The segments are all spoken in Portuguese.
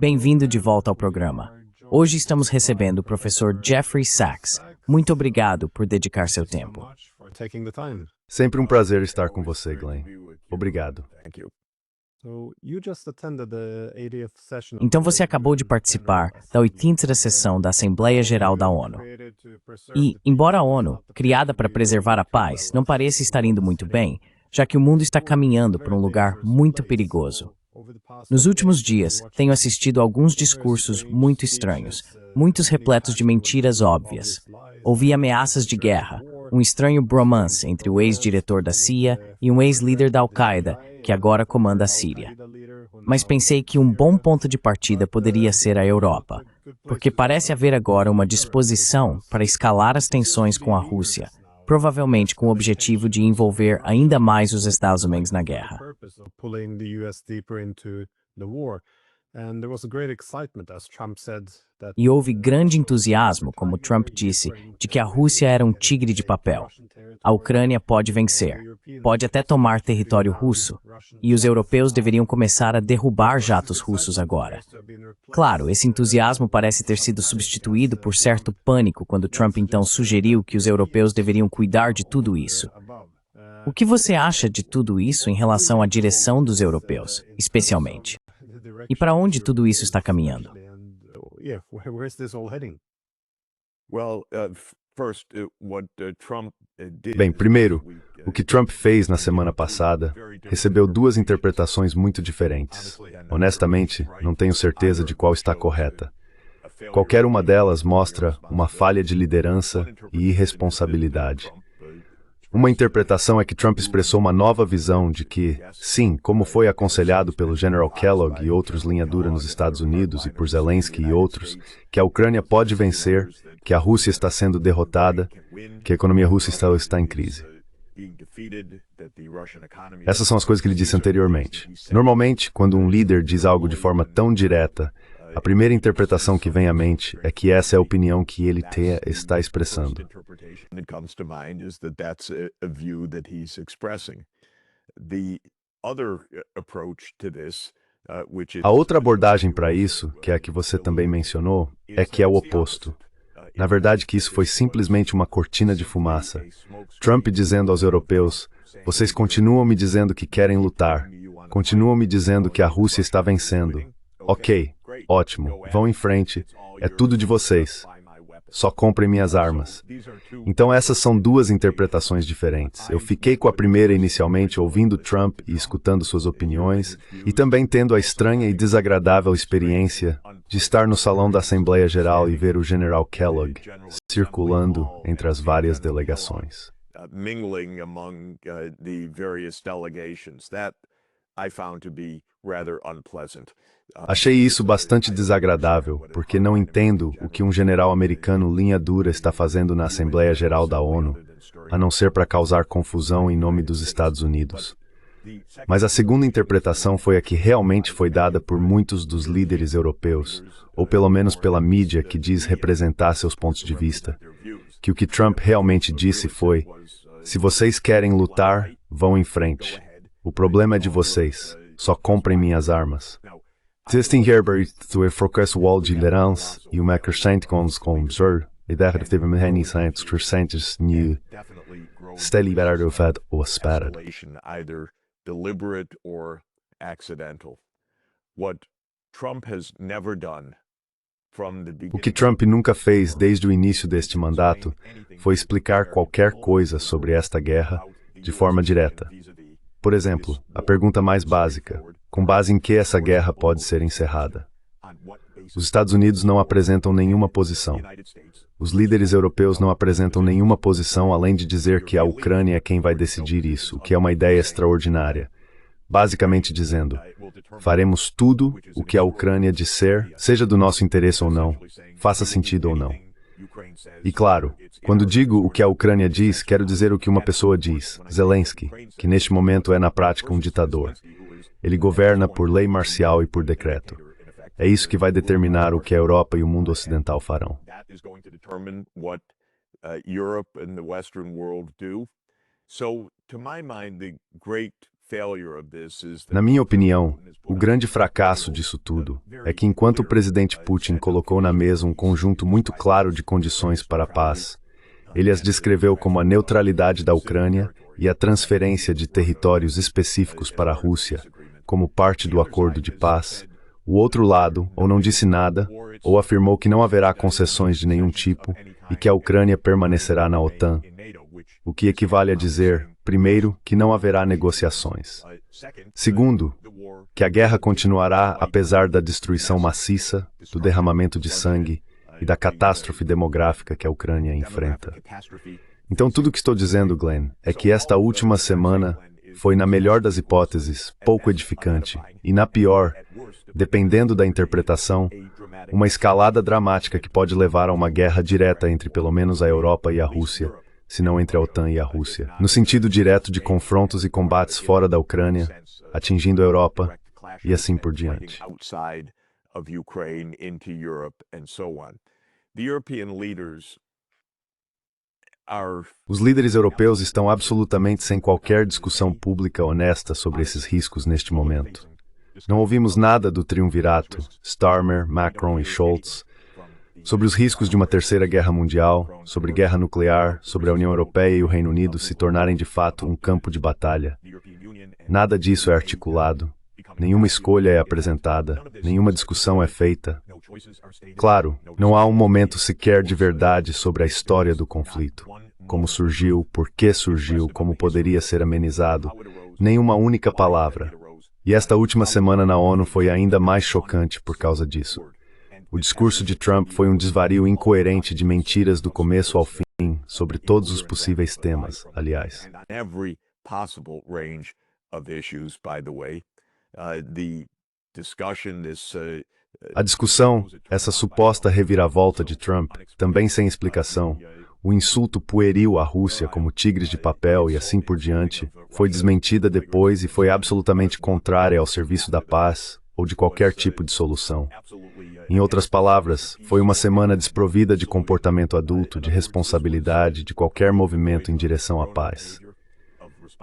Bem-vindo de volta ao programa. Hoje estamos recebendo o professor Jeffrey Sachs. Muito obrigado por dedicar seu tempo. Sempre um prazer estar com você, Glenn. Obrigado. Então você acabou de participar da 80ª sessão da Assembleia Geral da ONU. E, embora a ONU, criada para preservar a paz, não pareça estar indo muito bem, já que o mundo está caminhando para um lugar muito perigoso. Nos últimos dias, tenho assistido a alguns discursos muito estranhos, muitos repletos de mentiras óbvias. Ouvi ameaças de guerra, um estranho bromance entre o ex-diretor da CIA e um ex-líder da Al-Qaeda, que agora comanda a Síria. Mas pensei que um bom ponto de partida poderia ser a Europa, porque parece haver agora uma disposição para escalar as tensões com a Rússia, provavelmente com o objetivo de envolver ainda mais os Estados Unidos na guerra. E houve grande entusiasmo, como Trump disse, de que a Rússia era um tigre de papel. A Ucrânia pode vencer, pode até tomar território russo, e os europeus deveriam começar a derrubar jatos russos agora. Claro, esse entusiasmo parece ter sido substituído por certo pânico quando Trump então sugeriu que os europeus deveriam cuidar de tudo isso. O que você acha de tudo isso em relação à direção dos europeus, especialmente? E para onde tudo isso está caminhando? Bem, primeiro, o que Trump fez na semana passada recebeu duas interpretações muito diferentes. Honestamente, não tenho certeza de qual está correta. Qualquer uma delas mostra uma falha de liderança e irresponsabilidade. Uma interpretação é que Trump expressou uma nova visão de que, sim, como foi aconselhado pelo General Kellogg e outros linha-dura nos Estados Unidos e por Zelensky e outros, que a Ucrânia pode vencer, que a Rússia está sendo derrotada, que a economia russa está em crise. Essas são as coisas que ele disse anteriormente. Normalmente, quando um líder diz algo de forma tão direta, a primeira interpretação que vem à mente é que essa é a opinião que ele está expressando. A outra abordagem para isso, que é a que você também mencionou, é que é o oposto. Na verdade, que isso foi simplesmente uma cortina de fumaça. Trump dizendo aos europeus, vocês continuam me dizendo que querem lutar, continuam me dizendo que a Rússia está vencendo. Ok, ótimo, vão em frente, é tudo de vocês. Só comprem minhas armas. Então essas são duas interpretações diferentes. Eu fiquei com a primeira inicialmente ouvindo Trump e escutando suas opiniões, e também tendo a estranha e desagradável experiência de estar no salão da Assembleia Geral e ver o General Kellogg circulando entre as várias delegações. Achei isso bastante desagradável, porque não entendo o que um general americano linha dura está fazendo na Assembleia Geral da ONU, a não ser para causar confusão em nome dos Estados Unidos. Mas a segunda interpretação foi a que realmente foi dada por muitos dos líderes europeus, ou pelo menos pela mídia que diz representar seus pontos de vista, que o que Trump realmente disse foi, se vocês querem lutar, vão em frente. O problema é de vocês, só comprem minhas armas. Existem herbertos focus wall de liderança e uma crescente com e deve ter uma crescentes new está liberado o fed ou esperado. Deliberate or accidental. What Trump has never done from the beginning. O que Trump nunca fez desde o início deste mandato foi explicar qualquer coisa sobre esta guerra de forma direta. Por exemplo, a pergunta mais básica, com base em que essa guerra pode ser encerrada? Os Estados Unidos não apresentam nenhuma posição. Os líderes europeus não apresentam nenhuma posição além de dizer que a Ucrânia é quem vai decidir isso, o que é uma ideia extraordinária. Basicamente dizendo, faremos tudo o que a Ucrânia disser, seja do nosso interesse ou não, faça sentido ou não. E claro, quando digo o que a Ucrânia diz, quero dizer o que uma pessoa diz, Zelensky, que neste momento é na prática um ditador. Ele governa por lei marcial e por decreto. É isso que vai determinar o que a Europa e o mundo ocidental farão. Na minha opinião, o grande fracasso disso tudo é que enquanto o presidente Putin colocou na mesa um conjunto muito claro de condições para a paz, ele as descreveu como a neutralidade da Ucrânia e a transferência de territórios específicos para a Rússia, como parte do acordo de paz. O outro lado ou não disse nada, ou afirmou que não haverá concessões de nenhum tipo e que a Ucrânia permanecerá na OTAN, o que equivale a dizer, primeiro, que não haverá negociações. Segundo, que a guerra continuará apesar da destruição maciça, do derramamento de sangue e da catástrofe demográfica que a Ucrânia enfrenta. Então, tudo o que estou dizendo, Glenn, é que esta última semana foi, na melhor das hipóteses, pouco edificante, e na pior, dependendo da interpretação, uma escalada dramática que pode levar a uma guerra direta entre pelo menos a Europa e a Rússia, se não entre a OTAN e a Rússia, no sentido direto de confrontos e combates fora da Ucrânia, atingindo a Europa e assim por diante. Os líderes europeus estão absolutamente sem qualquer discussão pública honesta sobre esses riscos neste momento. Não ouvimos nada do triunvirato, Starmer, Macron e Scholz, sobre os riscos de uma terceira guerra mundial, sobre guerra nuclear, sobre a União Europeia e o Reino Unido se tornarem de fato um campo de batalha. Nada disso é articulado, nenhuma escolha é apresentada, nenhuma discussão é feita. Claro, não há um momento sequer de verdade sobre a história do conflito, como surgiu, por que surgiu, como poderia ser amenizado, nem uma única palavra. E esta última semana na ONU foi ainda mais chocante por causa disso. O discurso de Trump foi um desvario incoerente de mentiras do começo ao fim, sobre todos os possíveis temas, aliás. A discussão, essa suposta reviravolta de Trump, também sem explicação, o insulto pueril à Rússia como tigres de papel e assim por diante, foi desmentida depois e foi absolutamente contrária ao serviço da paz ou de qualquer tipo de solução. Em outras palavras, foi uma semana desprovida de comportamento adulto, de responsabilidade, de qualquer movimento em direção à paz.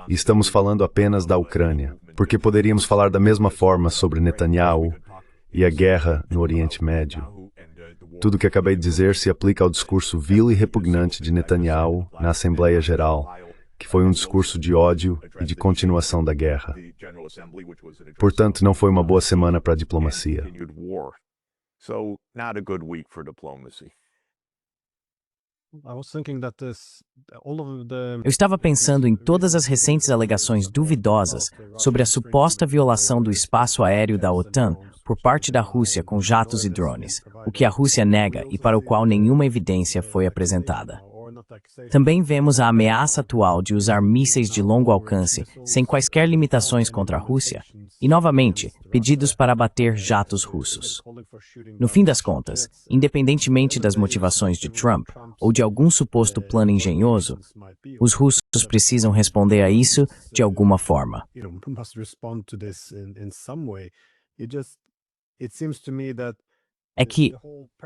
E estamos falando apenas da Ucrânia, porque poderíamos falar da mesma forma sobre Netanyahu e a guerra no Oriente Médio. Tudo o que acabei de dizer se aplica ao discurso vil e repugnante de Netanyahu na Assembleia Geral, que foi um discurso de ódio e de continuação da guerra. Portanto, não foi uma boa semana para a diplomacia. Eu estava pensando em todas as recentes alegações duvidosas sobre a suposta violação do espaço aéreo da OTAN por parte da Rússia com jatos e drones, o que a Rússia nega e para o qual nenhuma evidência foi apresentada. Também vemos a ameaça atual de usar mísseis de longo alcance, sem quaisquer limitações contra a Rússia, e, novamente, pedidos para abater jatos russos. No fim das contas, independentemente das motivações de Trump ou de algum suposto plano engenhoso, os russos precisam responder a isso de alguma forma. É que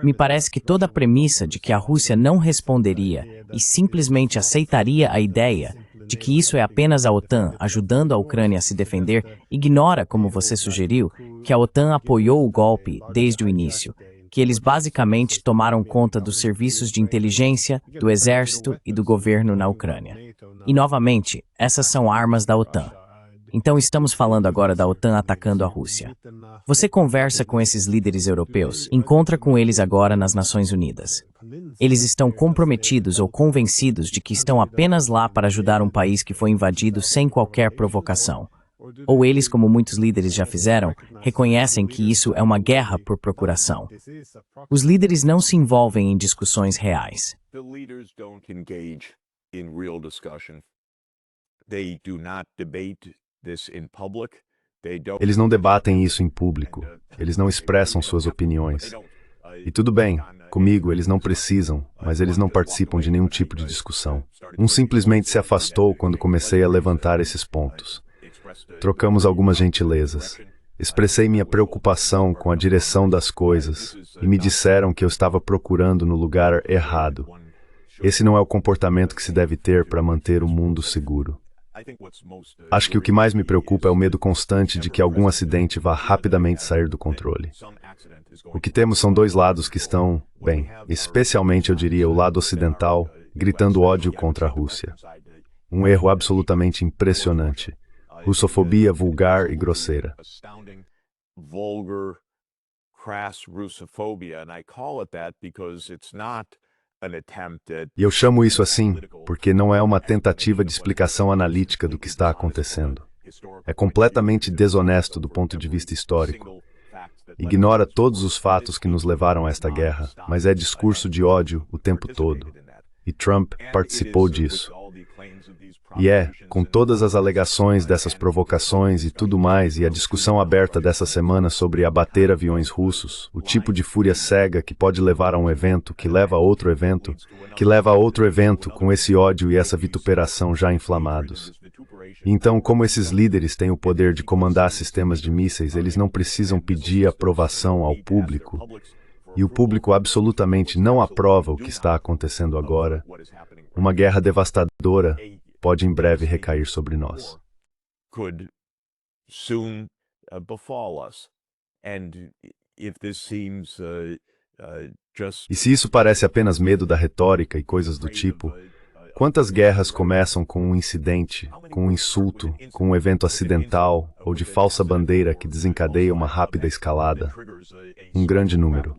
me parece que toda a premissa de que a Rússia não responderia e simplesmente aceitaria a ideia de que isso é apenas a OTAN ajudando a Ucrânia a se defender ignora, como você sugeriu, que a OTAN apoiou o golpe desde o início, que eles basicamente tomaram conta dos serviços de inteligência, do exército e do governo na Ucrânia. E, novamente, essas são armas da OTAN. Então estamos falando agora da OTAN atacando a Rússia. Você conversa com esses líderes europeus, encontra com eles agora nas Nações Unidas. Eles estão comprometidos ou convencidos de que estão apenas lá para ajudar um país que foi invadido sem qualquer provocação. Ou eles, como muitos líderes já fizeram, reconhecem que isso é uma guerra por procuração. Os líderes não se envolvem em discussões reais. Eles não debatem isso em público, eles não expressam suas opiniões. E tudo bem, comigo eles não precisam, mas eles não participam de nenhum tipo de discussão. Um simplesmente se afastou quando comecei a levantar esses pontos. Trocamos algumas gentilezas. Expressei minha preocupação com a direção das coisas e me disseram que eu estava procurando no lugar errado. Esse não é o comportamento que se deve ter para manter o mundo seguro. Acho que o que mais me preocupa é o medo constante de que algum acidente vá rapidamente sair do controle. O que temos são dois lados que estão, bem, especialmente eu diria o lado ocidental, gritando ódio contra a Rússia. Um erro absolutamente impressionante. Russofobia vulgar e grosseira. Vulgar, crass Russophobia, and I call it that because it's not an attempt at... E eu chamo isso assim porque não é uma tentativa de explicação analítica do que está acontecendo. É completamente desonesto do ponto de vista histórico. Ignora todos os fatos que nos levaram a esta guerra, mas é discurso de ódio o tempo todo. E Trump participou disso. E com todas as alegações dessas provocações e tudo mais, e a discussão aberta dessa semana sobre abater aviões russos, o tipo de fúria cega que pode levar a um evento, que leva a outro evento, que leva a outro evento, com esse ódio e essa vituperação já inflamados. Então, como esses líderes têm o poder de comandar sistemas de mísseis, eles não precisam pedir aprovação ao público, e o público absolutamente não aprova o que está acontecendo agora. Uma guerra devastadora pode em breve recair sobre nós. E se isso parece apenas medo da retórica e coisas do tipo, quantas guerras começam com um incidente, com um insulto, com um evento acidental ou de falsa bandeira que desencadeia uma rápida escalada? Um grande número.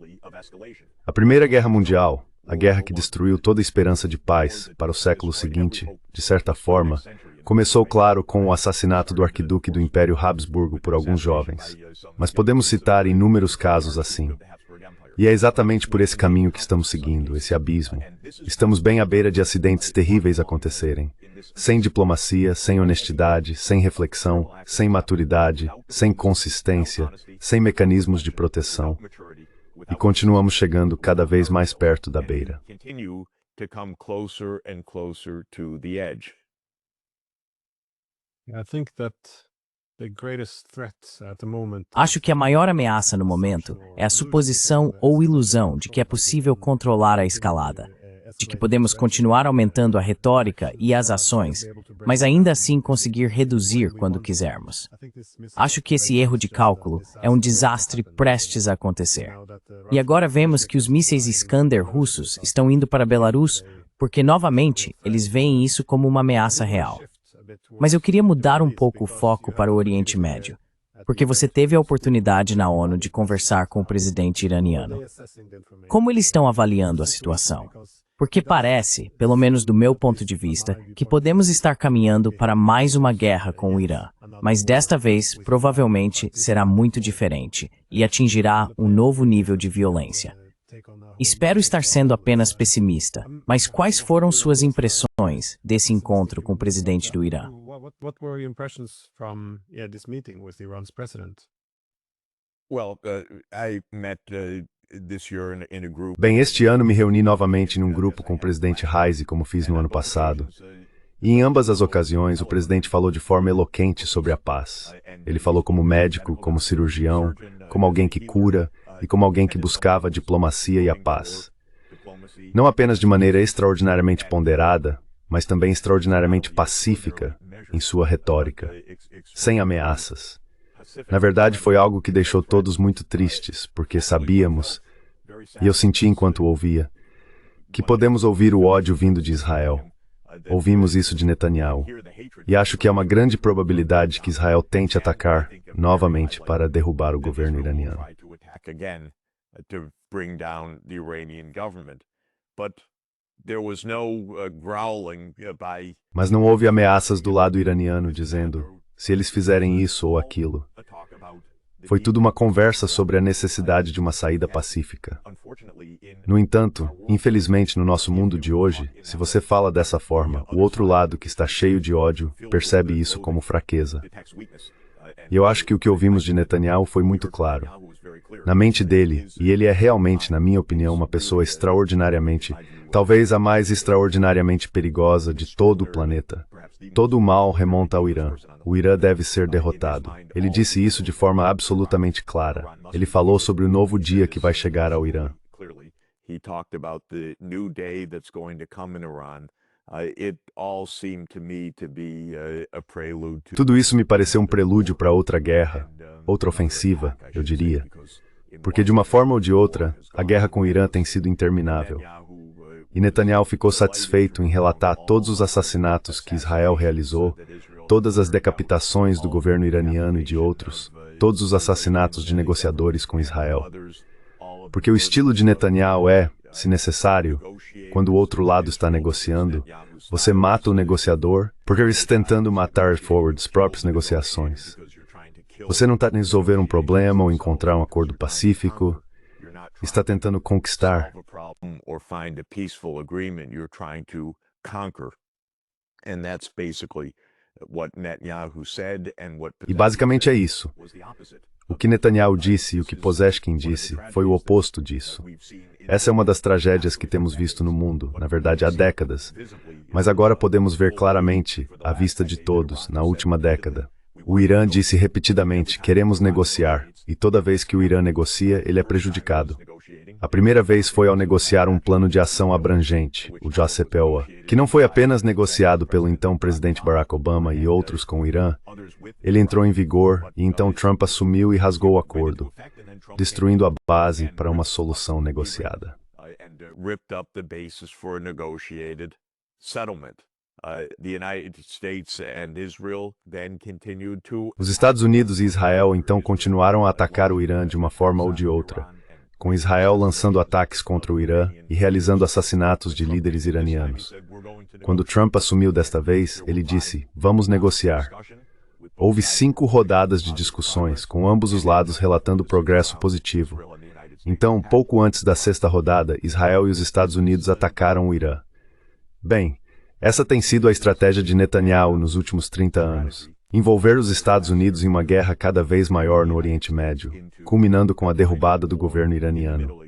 A Primeira Guerra Mundial, a guerra que destruiu toda a esperança de paz para o século seguinte, de certa forma, começou, claro, com o assassinato do arquiduque do Império Habsburgo por alguns jovens. Mas podemos citar inúmeros casos assim. E é exatamente por esse caminho que estamos seguindo, esse abismo. Estamos bem à beira de acidentes terríveis acontecerem. Sem diplomacia, sem honestidade, sem reflexão, sem maturidade, sem consistência, sem mecanismos de proteção. E continuamos chegando cada vez mais perto da beira. Acho que a maior ameaça no momento é a suposição ou ilusão de que é possível controlar a escalada, de que podemos continuar aumentando a retórica e as ações, mas ainda assim conseguir reduzir quando quisermos. Acho que esse erro de cálculo é um desastre prestes a acontecer. E agora vemos que os mísseis Iskander russos estão indo para Belarus porque, novamente, eles veem isso como uma ameaça real. Mas eu queria mudar um pouco o foco para o Oriente Médio, porque você teve a oportunidade na ONU de conversar com o presidente iraniano. Como eles estão avaliando a situação? Porque parece, pelo menos do meu ponto de vista, que podemos estar caminhando para mais uma guerra com o Irã, mas desta vez provavelmente será muito diferente e atingirá um novo nível de violência. Espero estar sendo apenas pessimista, mas quais foram suas impressões desse encontro com o presidente do Irã? Bem, este ano me reuni novamente num grupo com o presidente Raisi, como fiz no ano passado. E em ambas as ocasiões, o presidente falou de forma eloquente sobre a paz. Ele falou como médico, como cirurgião, como alguém que cura e como alguém que buscava a diplomacia e a paz. Não apenas de maneira extraordinariamente ponderada, mas também extraordinariamente pacífica em sua retórica, sem ameaças. Na verdade, foi algo que deixou todos muito tristes, porque sabíamos, e eu senti enquanto ouvia, que podemos ouvir o ódio vindo de Israel. Ouvimos isso de Netanyahu. E acho que há uma grande probabilidade que Israel tente atacar novamente para derrubar o governo iraniano. Mas não houve ameaças do lado iraniano dizendo se eles fizerem isso ou aquilo. Foi tudo uma conversa sobre a necessidade de uma saída pacífica. No entanto, infelizmente no nosso mundo de hoje, se você fala dessa forma, o outro lado que está cheio de ódio percebe isso como fraqueza. E eu acho que o que ouvimos de Netanyahu foi muito claro. Na mente dele, e ele é realmente, na minha opinião, uma pessoa extraordinariamente, talvez a mais extraordinariamente perigosa de todo o planeta. Todo o mal remonta ao Irã. O Irã deve ser derrotado. Ele disse isso de forma absolutamente clara. Ele falou sobre o novo dia que vai chegar ao Irã. Tudo isso me pareceu um prelúdio para outra guerra, outra ofensiva, eu diria. Porque de uma forma ou de outra, a guerra com o Irã tem sido interminável. E Netanyahu ficou satisfeito em relatar todos os assassinatos que Israel realizou, todas as decapitações do governo iraniano e de outros, todos os assassinatos de negociadores com Israel. Porque o estilo de Netanyahu é, se necessário, quando o outro lado está negociando, você mata o negociador porque ele está tentando matar forward as próprias negociações. Você não está tentando resolver um problema ou encontrar um acordo pacífico, está tentando conquistar. E basicamente é isso. O que Netanyahu disse e o que Pozeshkin disse foi o oposto disso. Essa é uma das tragédias que temos visto no mundo, na verdade há décadas. Mas agora podemos ver claramente, à vista de todos, na última década. O Irã disse repetidamente, queremos negociar, e toda vez que o Irã negocia, ele é prejudicado. A primeira vez foi ao negociar um plano de ação abrangente, o JCPOA, que não foi apenas negociado pelo então presidente Barack Obama e outros com o Irã. Ele entrou em vigor e então Trump assumiu e rasgou o acordo, destruindo a base para uma solução negociada. Os Estados Unidos e Israel então continuaram a atacar o Irã de uma forma ou de outra, com Israel lançando ataques contra o Irã e realizando assassinatos de líderes iranianos. Quando Trump assumiu desta vez, ele disse, vamos negociar. Houve 5 rodadas de discussões, com ambos os lados relatando progresso positivo. Então, pouco antes da 6ª rodada, Israel e os Estados Unidos atacaram o Irã. Bem, essa tem sido a estratégia de Netanyahu nos últimos 30 anos. Envolver os Estados Unidos em uma guerra cada vez maior no Oriente Médio, culminando com a derrubada do governo iraniano.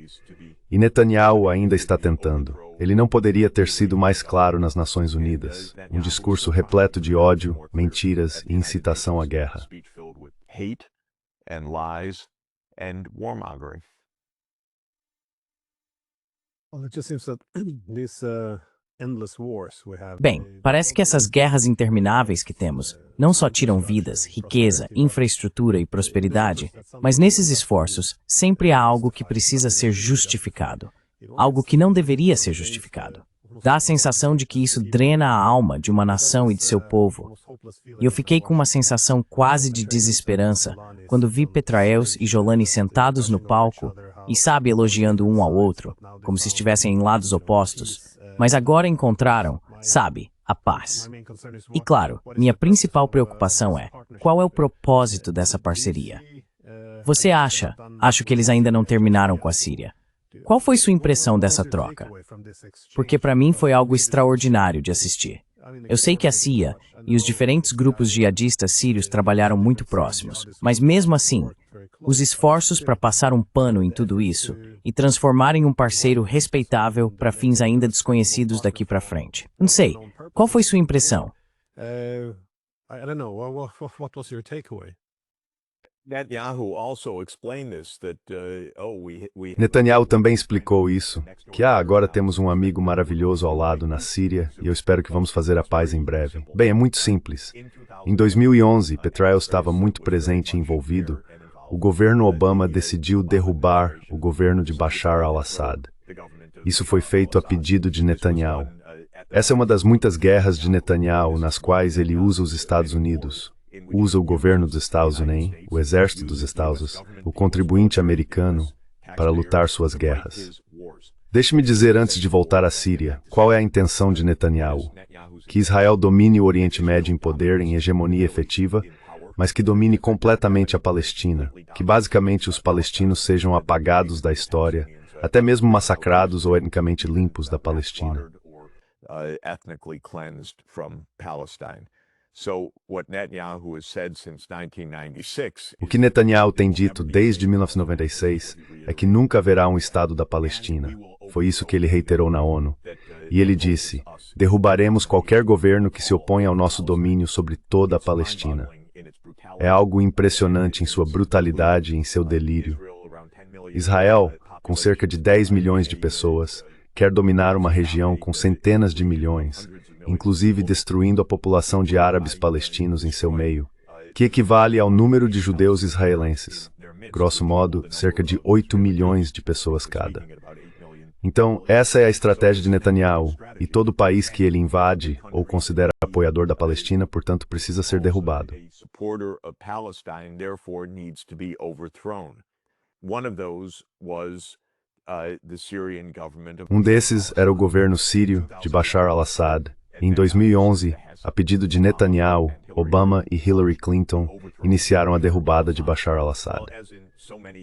E Netanyahu ainda está tentando. Ele não poderia ter sido mais claro nas Nações Unidas. Um discurso repleto de ódio, mentiras e incitação à guerra. Bem, parece que essas guerras intermináveis que temos não só tiram vidas, riqueza, infraestrutura e prosperidade, mas nesses esforços sempre há algo que precisa ser justificado, algo que não deveria ser justificado. Dá a sensação de que isso drena a alma de uma nação e de seu povo. E eu fiquei com uma sensação quase de desesperança quando vi Petraeus e Jolani sentados no palco e, sabe, elogiando um ao outro, como se estivessem em lados opostos, mas agora encontraram, sabe, a paz. E claro, minha principal preocupação é, qual é o propósito dessa parceria? Você acho que eles ainda não terminaram com a Síria. Qual foi sua impressão dessa troca? Porque para mim foi algo extraordinário de assistir. Eu sei que a CIA e os diferentes grupos jihadistas sírios trabalharam muito próximos, mas mesmo assim, os esforços para passar um pano em tudo isso e transformar em um parceiro respeitável para fins ainda desconhecidos daqui para frente. Não sei, qual foi sua impressão? Netanyahu também explicou isso, que agora temos um amigo maravilhoso ao lado na Síria e eu espero que vamos fazer a paz em breve. Bem, é muito simples. Em 2011, Petraeus estava muito presente e envolvido. O governo Obama decidiu derrubar o governo de Bashar al-Assad. Isso foi feito a pedido de Netanyahu. Essa é uma das muitas guerras de Netanyahu nas quais ele usa os Estados Unidos. Usa o governo dos Estados Unidos, o exército dos Estados Unidos, o contribuinte americano, para lutar suas guerras. Deixe-me dizer antes de voltar à Síria, qual é a intenção de Netanyahu? Que Israel domine o Oriente Médio em poder, em hegemonia efetiva, mas que domine completamente a Palestina, que basicamente os palestinos sejam apagados da história, até mesmo massacrados ou etnicamente limpos da Palestina. O que Netanyahu tem dito desde 1996 é que nunca haverá um Estado da Palestina. Foi isso que ele reiterou na ONU. E ele disse, derrubaremos qualquer governo que se oponha ao nosso domínio sobre toda a Palestina. É algo impressionante em sua brutalidade e em seu delírio. Israel, com cerca de 10 milhões de pessoas, quer dominar uma região com centenas de milhões, inclusive destruindo a população de árabes palestinos em seu meio, que equivale ao número de judeus israelenses. Grosso modo, cerca de 8 milhões de pessoas cada. Então, essa é a estratégia de Netanyahu, e todo país que ele invade ou considera apoiador da Palestina, portanto, precisa ser derrubado. Um desses era o governo sírio de Bashar al-Assad. Em 2011, a pedido de Netanyahu, Obama e Hillary Clinton iniciaram a derrubada de Bashar al-Assad.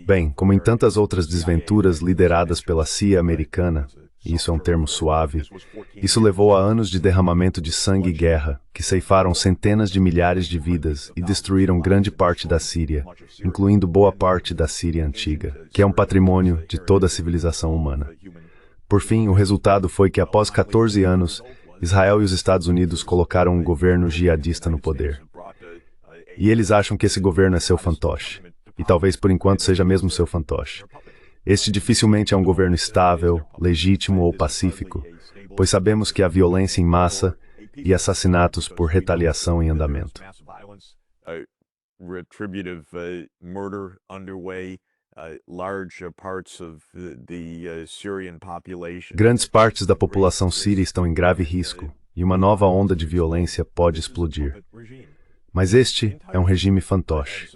Bem, como em tantas outras desventuras lideradas pela CIA americana, e isso é um termo suave, isso levou a anos de derramamento de sangue e guerra, que ceifaram centenas de milhares de vidas e destruíram grande parte da Síria, incluindo boa parte da Síria antiga, que é um patrimônio de toda a civilização humana. Por fim, o resultado foi que após 14 anos, Israel e os Estados Unidos colocaram um governo jihadista no poder. E eles acham que esse governo é seu fantoche. E talvez por enquanto seja mesmo seu fantoche. Este dificilmente é um governo estável, legítimo ou pacífico, pois sabemos que há violência em massa e assassinatos por retaliação em andamento. Grandes partes da população síria estão em grave risco e uma nova onda de violência pode explodir. Mas este é um regime fantoche.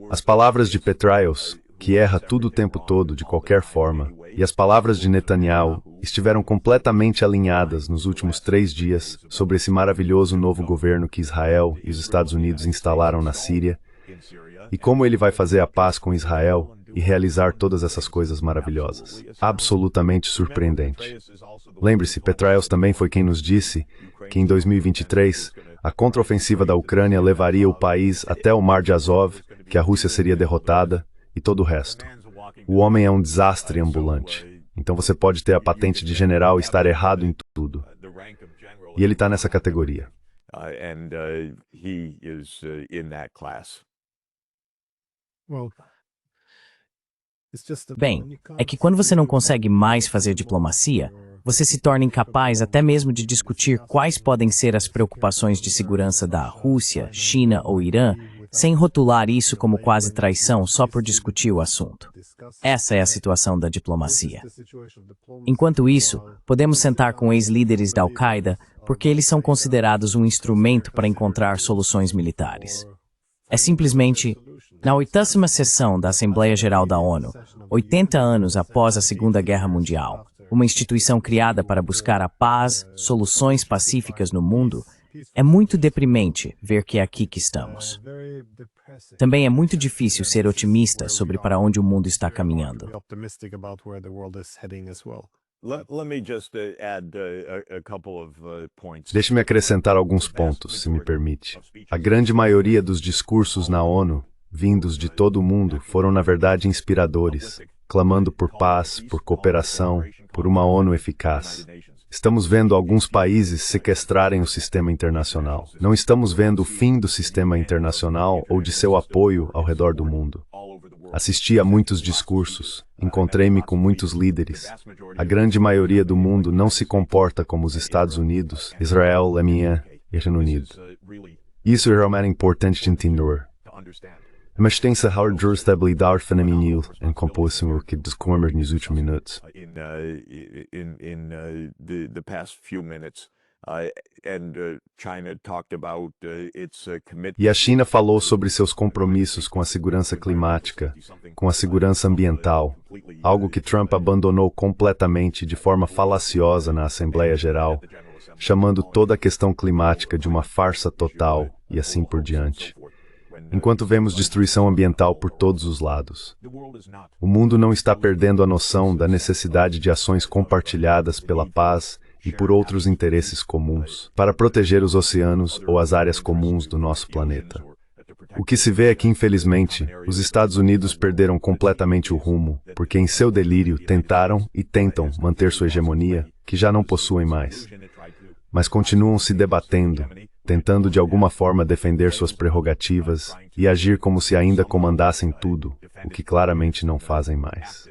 As palavras de Petraeus, que erra tudo o tempo todo, de qualquer forma, e as palavras de Netanyahu estiveram completamente alinhadas nos últimos 3 dias sobre esse maravilhoso novo governo que Israel e os Estados Unidos instalaram na Síria, e como ele vai fazer a paz com Israel e realizar todas essas coisas maravilhosas. Absolutamente surpreendente. Lembre-se, Petraeus também foi quem nos disse que em 2023, a contraofensiva da Ucrânia levaria o país até o Mar de Azov, que a Rússia seria derrotada, e todo o resto. O homem é um desastre ambulante. Então você pode ter a patente de general e estar errado em tudo. E ele está nessa categoria. Bem, é que quando você não consegue mais fazer diplomacia, você se torna incapaz até mesmo de discutir quais podem ser as preocupações de segurança da Rússia, China ou Irã, sem rotular isso como quase traição só por discutir o assunto. Essa é a situação da diplomacia. Enquanto isso, podemos sentar com ex-líderes da Al-Qaeda porque eles são considerados um instrumento para encontrar soluções militares. É simplesmente, na 80ª sessão da Assembleia Geral da ONU, 80 anos após a Segunda Guerra Mundial, uma instituição criada para buscar a paz, soluções pacíficas no mundo, é muito deprimente ver que é aqui que estamos. Também é muito difícil ser otimista sobre para onde o mundo está caminhando. Deixe-me acrescentar alguns pontos, se me permite. A grande maioria dos discursos na ONU, vindos de todo o mundo, foram na verdade inspiradores, clamando por paz, por cooperação, por uma ONU eficaz. Estamos vendo alguns países sequestrarem o sistema internacional. Não estamos vendo o fim do sistema internacional ou de seu apoio ao redor do mundo. Assisti a muitos discursos, encontrei-me com muitos líderes. A grande maioria do mundo não se comporta como os Estados Unidos, Israel, Alemanha e Reino Unido. Isso é realmente importante de entender. Mas tem-se a estabilidade feminil em composição que descobrimos nos últimos minutos. E a China falou sobre seus compromissos com a segurança climática, com a segurança ambiental, algo que Trump abandonou completamente de forma falaciosa na Assembleia Geral, chamando toda a questão climática de uma farsa total e assim por diante. Enquanto vemos destruição ambiental por todos os lados. O mundo não está perdendo a noção da necessidade de ações compartilhadas pela paz e por outros interesses comuns, para proteger os oceanos ou as áreas comuns do nosso planeta. O que se vê é que, infelizmente, os Estados Unidos perderam completamente o rumo, porque em seu delírio tentaram e tentam manter sua hegemonia, que já não possuem mais. Mas continuam se debatendo, tentando de alguma forma defender suas prerrogativas e agir como se ainda comandassem tudo, o que claramente não fazem mais.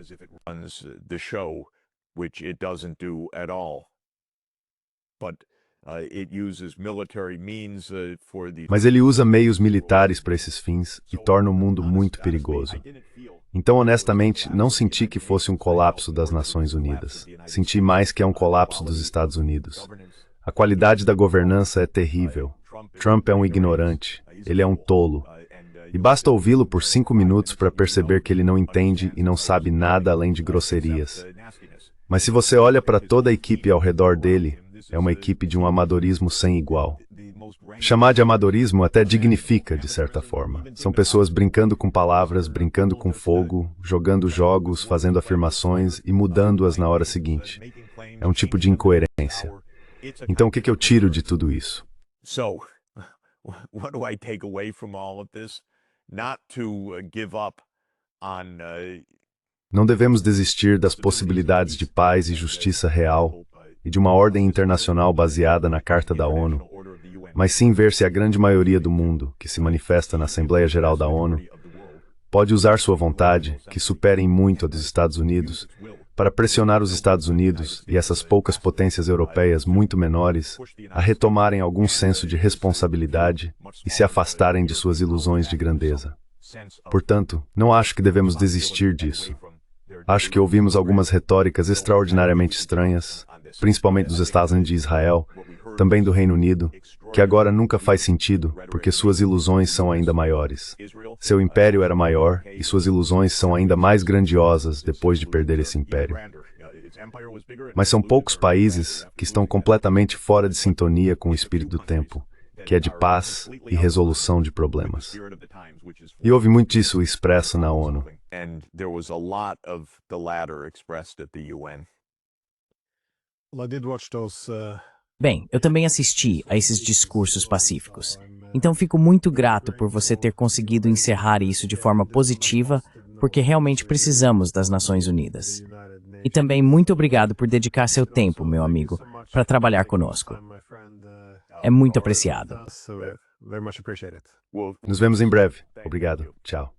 Mas ele usa meios militares para esses fins e torna o mundo muito perigoso. Então, honestamente, não senti que fosse um colapso das Nações Unidas. Senti mais que é um colapso dos Estados Unidos. A qualidade da governança é terrível. Trump é um ignorante. Ele é um tolo. E basta ouvi-lo por 5 minutos para perceber que ele não entende e não sabe nada além de grosserias. Mas se você olha para toda a equipe ao redor dele, é uma equipe de um amadorismo sem igual. Chamar de amadorismo até dignifica, de certa forma. São pessoas brincando com palavras, brincando com fogo, jogando jogos, fazendo afirmações e mudando-as na hora seguinte. É um tipo de incoerência. Então, o que eu tiro de tudo isso? What do I take away from all of this? Not to give up on Não devemos desistir das possibilidades de paz e justiça real e de uma ordem internacional baseada na Carta da ONU, mas sim ver se a grande maioria do mundo, que se manifesta na Assembleia Geral da ONU, pode usar sua vontade, que supere em muito a dos Estados Unidos, para pressionar os Estados Unidos e essas poucas potências europeias muito menores a retomarem algum senso de responsabilidade e se afastarem de suas ilusões de grandeza. Portanto, não acho que devemos desistir disso. Acho que ouvimos algumas retóricas extraordinariamente estranhas, principalmente dos Estados Unidos e Israel, também do Reino Unido, que agora nunca faz sentido, porque suas ilusões são ainda maiores. Seu império era maior e suas ilusões são ainda mais grandiosas depois de perder esse império. Mas são poucos países que estão completamente fora de sintonia com o espírito do tempo, que é de paz e resolução de problemas. E houve muito disso expresso na ONU. Bem, eu também assisti a esses discursos pacíficos. Então fico muito grato por você ter conseguido encerrar isso de forma positiva, porque realmente precisamos das Nações Unidas. E também muito obrigado por dedicar seu tempo, meu amigo, para trabalhar conosco. É muito apreciado. Nos vemos em breve. Obrigado. Tchau.